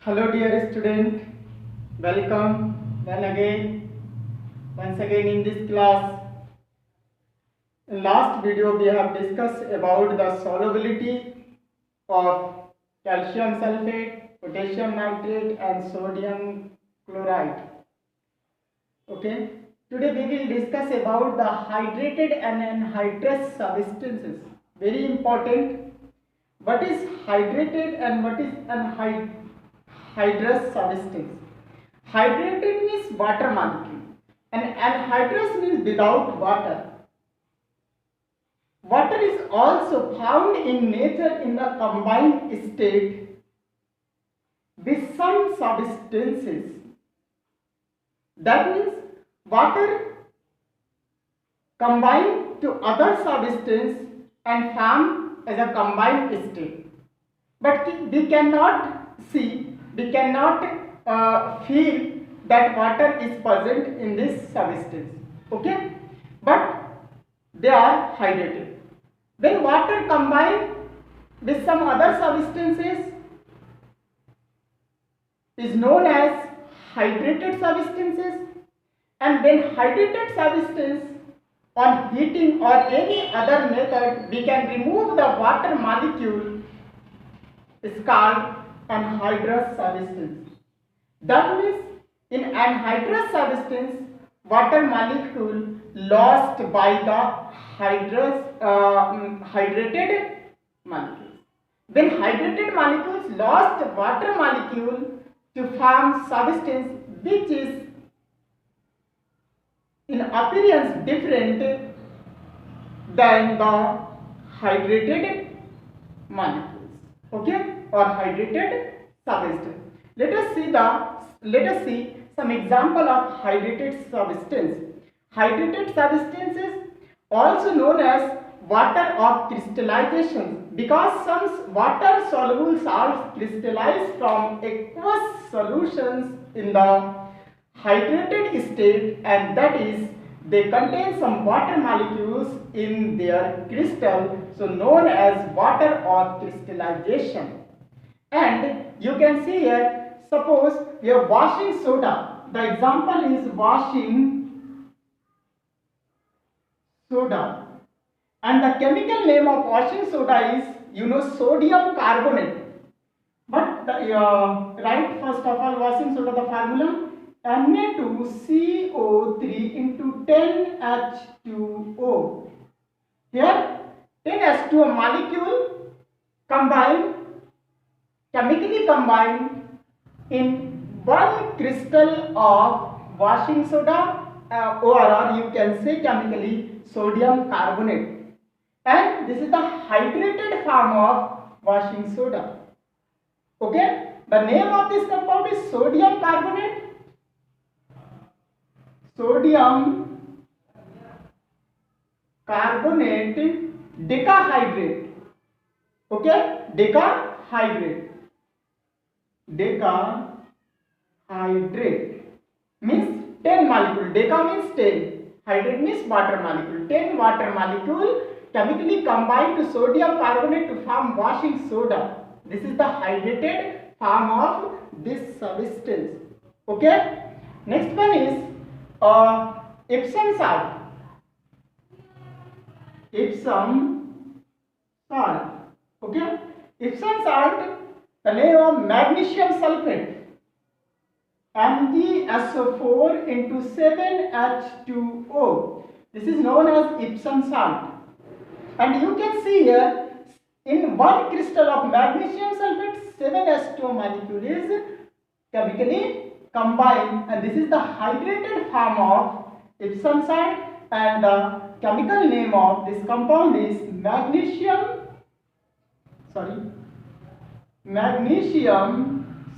Hello dear student, welcome once again in this class. In last video we have discussed about the solubility of calcium sulfate, potassium nitrate and sodium chloride. Okay, today we will discuss about the hydrated and anhydrous substances. Very important. What is hydrated and what is anhydrous substance? Hydrated means water molecule and anhydrous means without water. Water is also found in nature in the combined state with some substances. That means water combined to other substance and form as a combined state. But we cannot see, we cannot feel that water is present in this substance. Okay, but they are hydrated. When water combined with some other substances is known as hydrated substances, and when hydrated substance on heating or any other method we can remove the water molecule is called anhydrous substance. That means in anhydrous substance water molecule lost by the hydrated molecules. When hydrated molecules lost water molecule to form substance which is in appearance different than the hydrated molecules, okay, or hydrated substance. Let us see some example of hydrated substance. Hydrated substances also known as water of crystallization because some water soluble salts crystallize from aqueous solutions in the hydrated state, and that is they contain some water molecules in their crystal, so known as water of crystallization. And you can see here, suppose we are washing soda. The example is washing soda, and the chemical name of washing soda is sodium carbonate. But right, first of all, washing soda, the formula Na2CO3 into 10H2O. Here 10H2O molecule chemically combined in one crystal of washing soda, or you can say chemically sodium carbonate, and this is the hydrated form of washing soda. Okay, the name of this compound is sodium carbonate, sodium carbonate decahydrate. Okay, decahydrate means 10 molecule. Deca means 10, hydrate means water molecule. 10 water molecule chemically combined to sodium carbonate to form washing soda. This is the hydrated form of this substance. Okay, next one is Epsom salt. Epsom salt. Okay, Epsom salt, the name of magnesium sulfate, MgSO4 into 7H2O. This is known as Epsom salt, and you can see here in one crystal of magnesium sulfate 7H2O molecule is chemically combined, and this is the hydrated form of Epsom salt, and the chemical name of this compound is magnesium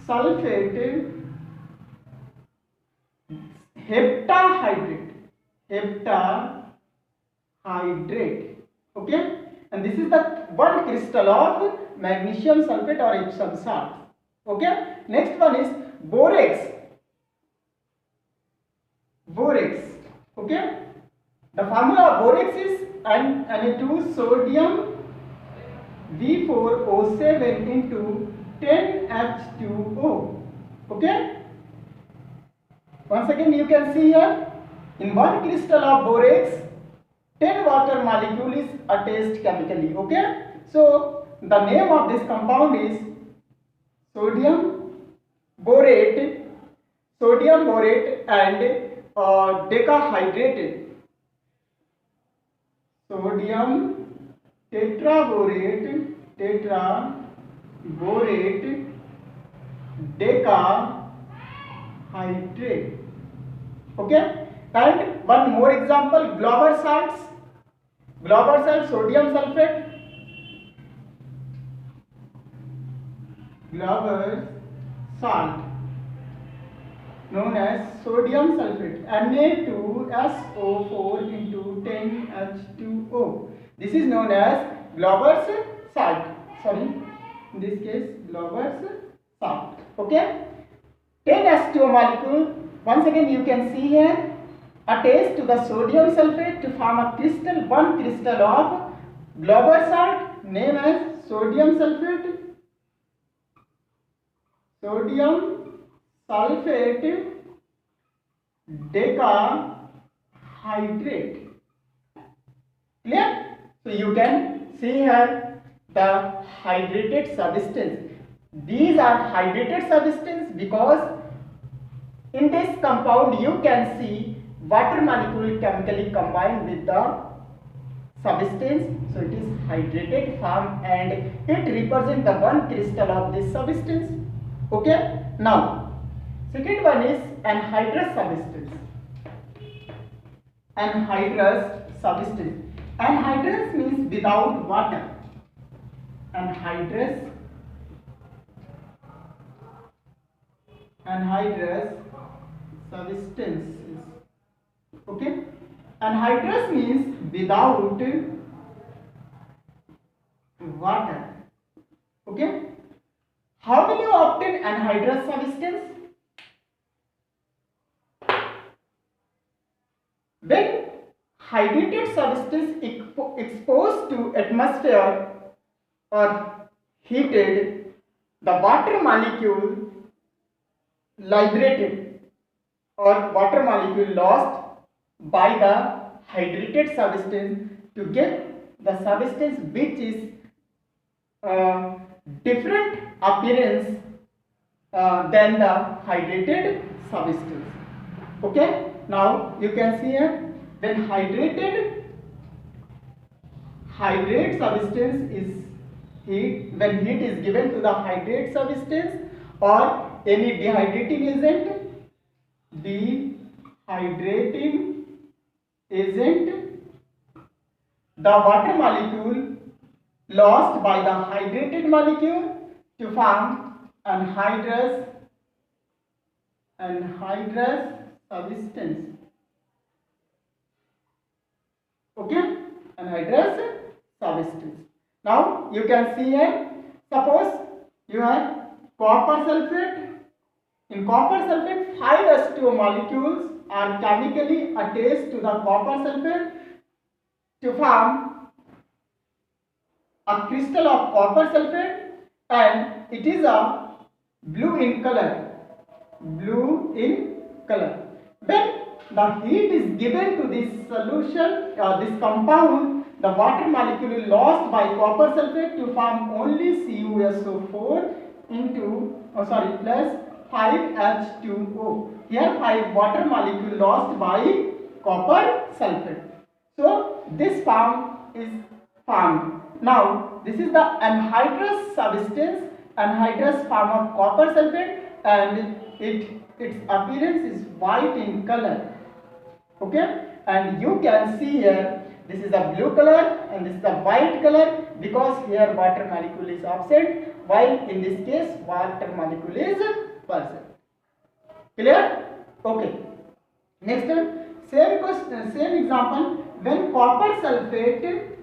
sulfate heptahydrate. Okay, and this is the one crystal of magnesium sulfate or Epsom salt. Okay, next one is borax. Okay, the formula of borax is Na2 sodium V4O7 into 10H2O. Okay. Once again, you can see here, in one crystal of borax, 10 water molecule is attached chemically. Okay. So the name of this compound is sodium borate, and decahydrated sodium tetraborate, decahydrate. Okay. And one more example, Glauber salts, sodium sulfate, Glauber salt known as sodium sulfate, Na2SO4 into 10H2O. This is known as Glauber's salt. Sorry, in this case Glauber's salt. Okay. 10H2O molecule, once again you can see here, attached to the sodium sulfate to form a crystal, one crystal of Glauber salt named as sodium sulfate, decahydrate. Clear? So you can see here the hydrated substance. These are hydrated substance because in this compound you can see water molecule chemically combined with the substance. So it is hydrated form and it represents the one crystal of this substance. Okay. Now second one is anhydrous substance. Anhydrous means without water. Anhydrous substances. Okay. Anhydrous means without water. Okay. How will you obtain anhydrous substance? When hydrated substance exposed to atmosphere or heated, the water molecule liberated or water molecule lost by the hydrated substance to get the substance which is different appearance than the hydrated substance. Okay. Now you can see here, when hydrated substance is when heat is given to the hydrated substance or any dehydrating agent, the water molecule lost by the hydrated molecule to form anhydrous substance. Okay, anhydrous substance. Now you can see here, suppose you have copper sulfate. In copper sulfate, 5H2O molecules are chemically attached to the copper sulfate to form a crystal of copper sulfate, and it is a blue in color. When the heat is given to this solution or this compound, the water molecule is lost by copper sulfate to form only CuSO4 plus 5H2O. Here 5 water molecule lost by copper sulfate. So this form is formed. Now this is the anhydrous substance, anhydrous form of copper sulfate, and its appearance is white in color. Okay, and you can see here, this is the blue color and this is the white color because here water molecule is absent, while in this case water molecule is present. Clear? Okay. Next one, same example, when copper sulfate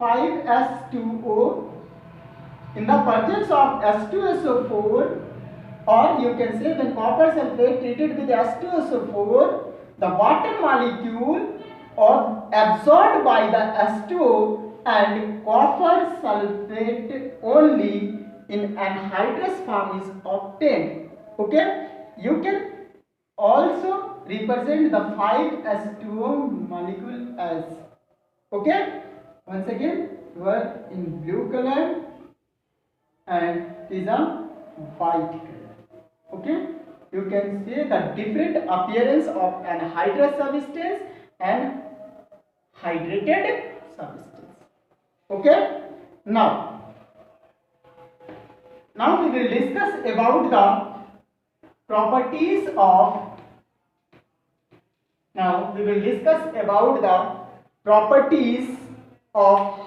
5H2O in the presence of H2SO4, or you can say when copper sulfate treated with H2SO4, the water molecule are absorbed by the H2O and copper sulfate only in anhydrous form is obtained. Okay, you can also represent the 5s2o molecule as, okay, once again you are in blue color and is a white color. Okay, you can see the different appearance of an hydrous substance and hydrated substance. Okay, now we will discuss about the properties of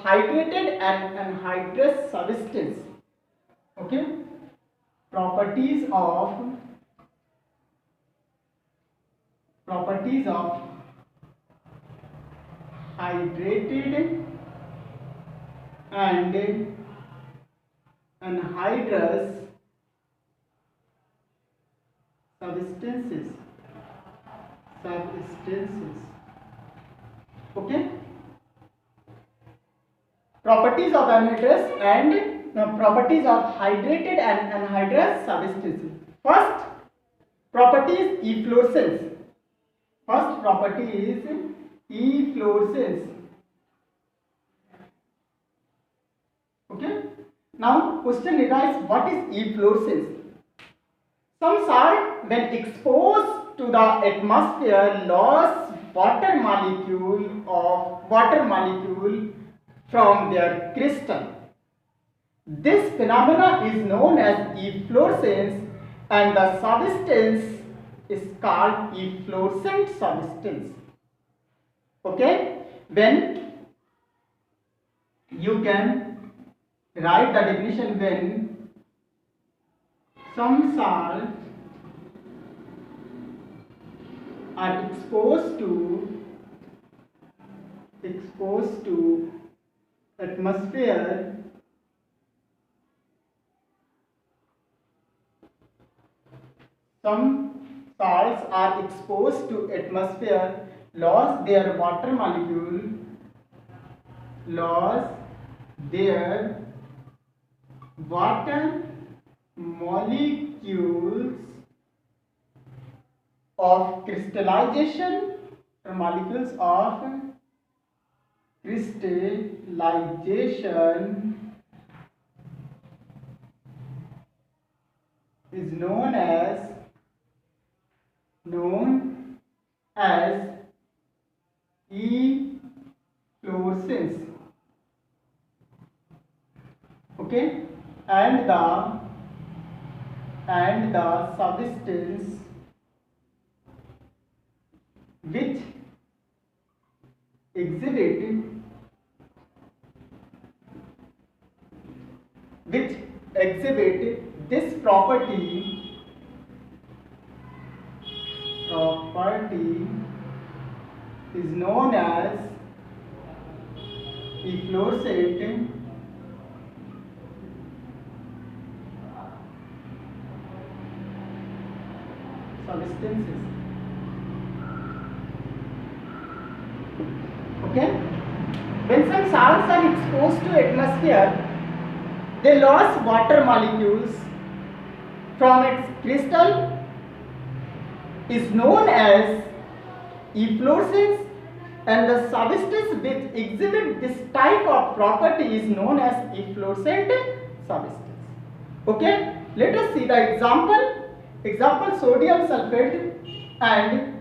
hydrated and anhydrous substance. Okay, properties of hydrated and anhydrous substances. Okay, properties of hydrated and anhydrous substances. First property is efflorescence. Okay, now question arises, what is efflorescence? Some salt when exposed to the atmosphere lost water molecule from their crystal. This phenomena is known as efflorescence and the substance is called efflorescent substance. Okay, when you can write the definition, when some salts are exposed to atmosphere, lost their water molecules of crystallization is known as efflorescence. Okay, and the substance which exhibit this property is known as efflorescent substances. Okay, when some salts are exposed to atmosphere, they lost water molecules from its crystal, is known as efflorescence, and the substance which exhibit this type of property is known as efflorescent substance. Okay, let us see the example, sodium sulfate and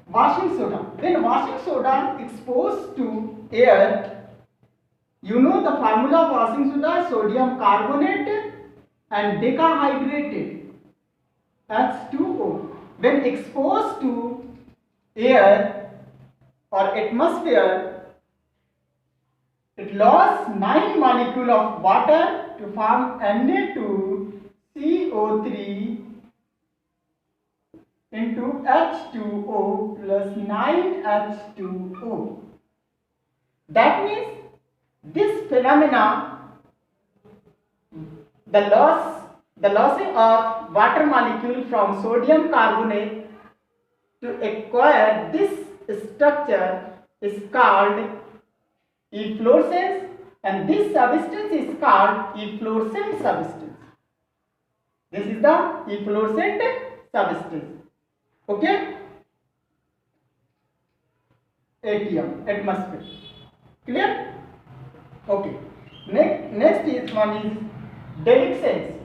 washing soda. When washing soda exposed to air, you know the formula of washing soda: sodium carbonate and decahydrated H2O. When exposed to air or atmosphere, it lost 9 molecules of water to form Na2CO3 into H2O plus 9H2O. That means this phenomena, the losing of water molecule from sodium carbonate to acquire this structure is called efflorescence, and this substance is called efflorescent substance. This is the efflorescent substance. Okay, ATM, atmosphere. Clear? Okay. Next is one is delictions.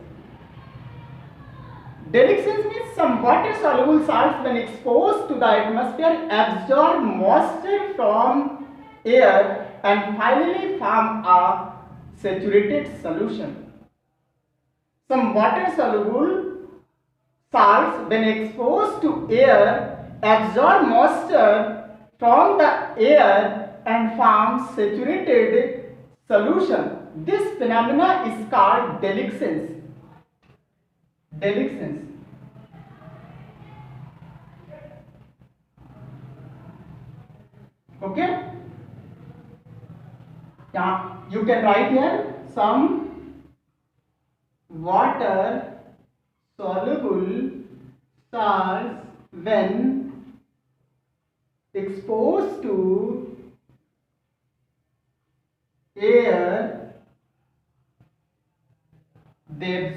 Delictions means some water soluble salts when exposed to the atmosphere absorb moisture from air and finally form a saturated solution. Some water soluble salts when exposed to air absorb moisture from the air and form saturated solution. This phenomena is called delictions. Delictions. Okay? Now you can write here some water soluble salts when exposed to air they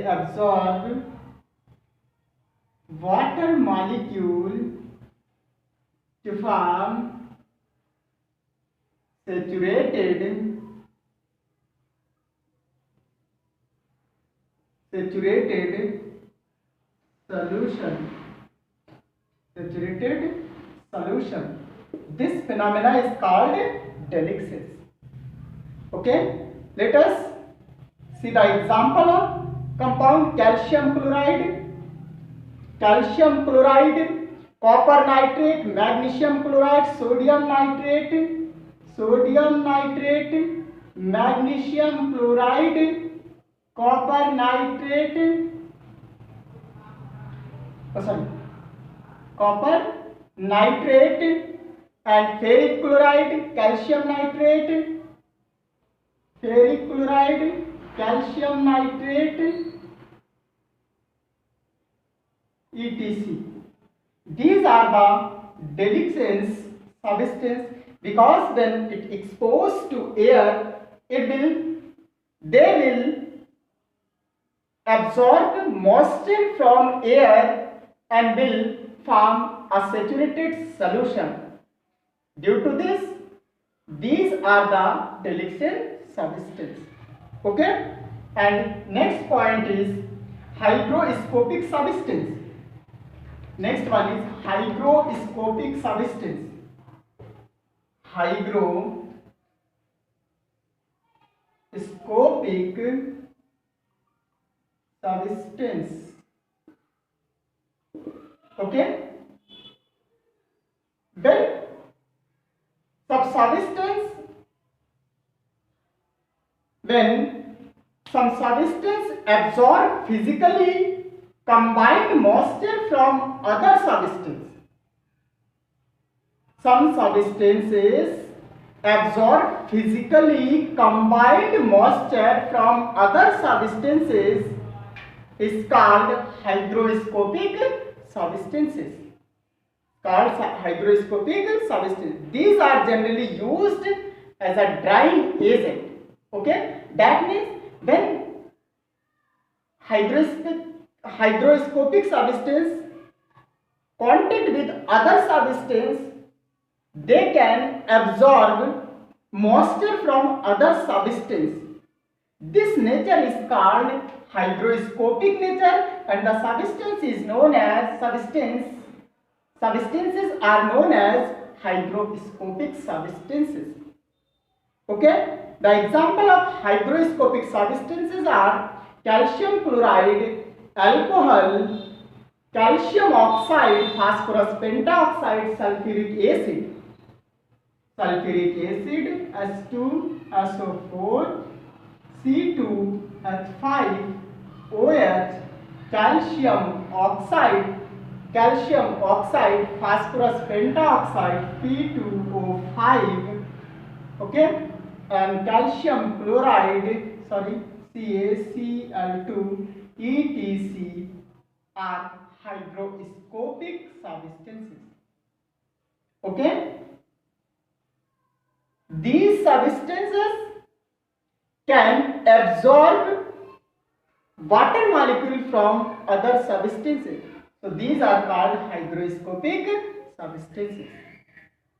absorb water molecule to form saturated solution. This phenomena is called delictions. Okay, let us see the example of compound calcium chloride, copper nitrate, magnesium chloride, sodium nitrate, magnesium chloride, copper nitrate, copper nitrate and ferric chloride, calcium nitrate, ferric chloride, calcium nitrate, etc. These are the delictions substance because when it exposed to air, they will absorb moisture from air and will form a saturated solution. Due to this, these are the deliction substance. Okay? And next point is hygroscopic substance. Next one is hygroscopic substance. Hygroscopic substance. Okay? Well, when some substance absorb physically combined moisture from other substance. Some substances absorb physically combined moisture from other substances is called hygroscopic substances. These are generally used as a drying agent. Okay, that means when hygroscopic substance contact with other substance, they can absorb moisture from other substance. This nature is called hygroscopic nature, and the substances are known as hygroscopic substances. Okay, the example of hygroscopic substances are calcium chloride, alcohol, calcium oxide, phosphorus pentoxide, sulfuric acid, H2SO4, C2H5, OH, calcium oxide, phosphorus pentoxide, P2O5, okay, and calcium chloride, CaCl2, etc. are hygroscopic substances. Okay, these substances can absorb water molecule from other substances. So these are called hygroscopic substances.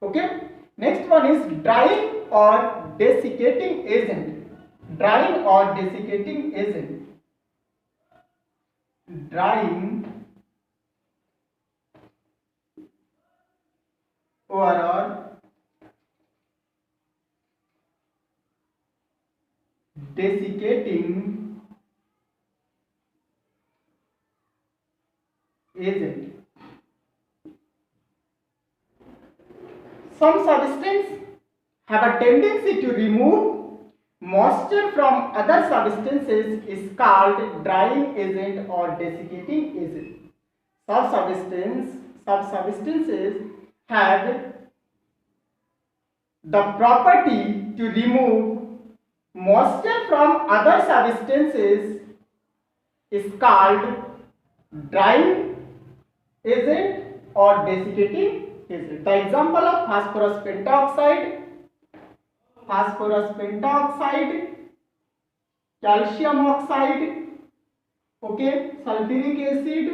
Okay. Next one is drying or desiccating agent. Drying or desiccating agent. Drying or desiccating agent. Some substances have a tendency to remove moisture from other substances is called drying agent or desiccating agent. Some substances have the property to remove moisture from other substances is called drying agent or desiccating agent. The example of phosphorus pentoxide, calcium oxide, okay, sulfuric acid,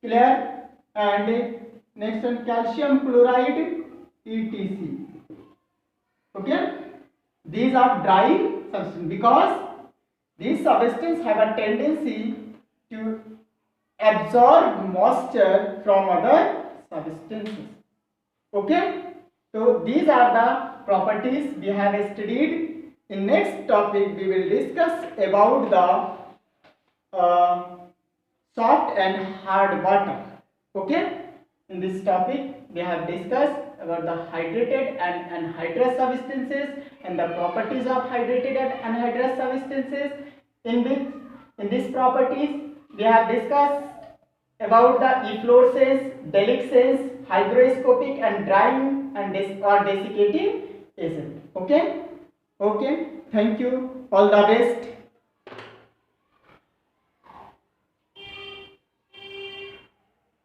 clear, and next one calcium chloride, etc. Okay, these are drying substances because these substances have a tendency to absorb moisture from other substances. Okay, so these are the properties we have studied. In next topic we will discuss about the soft and hard water. Okay, in this topic we have discussed about the hydrated and anhydrous substances and the properties of hydrated and anhydrous substances. In these properties we have discussed about the efflorescence, deliquescence, hygroscopic and drying and or desiccating agent. Okay, thank you, all the best.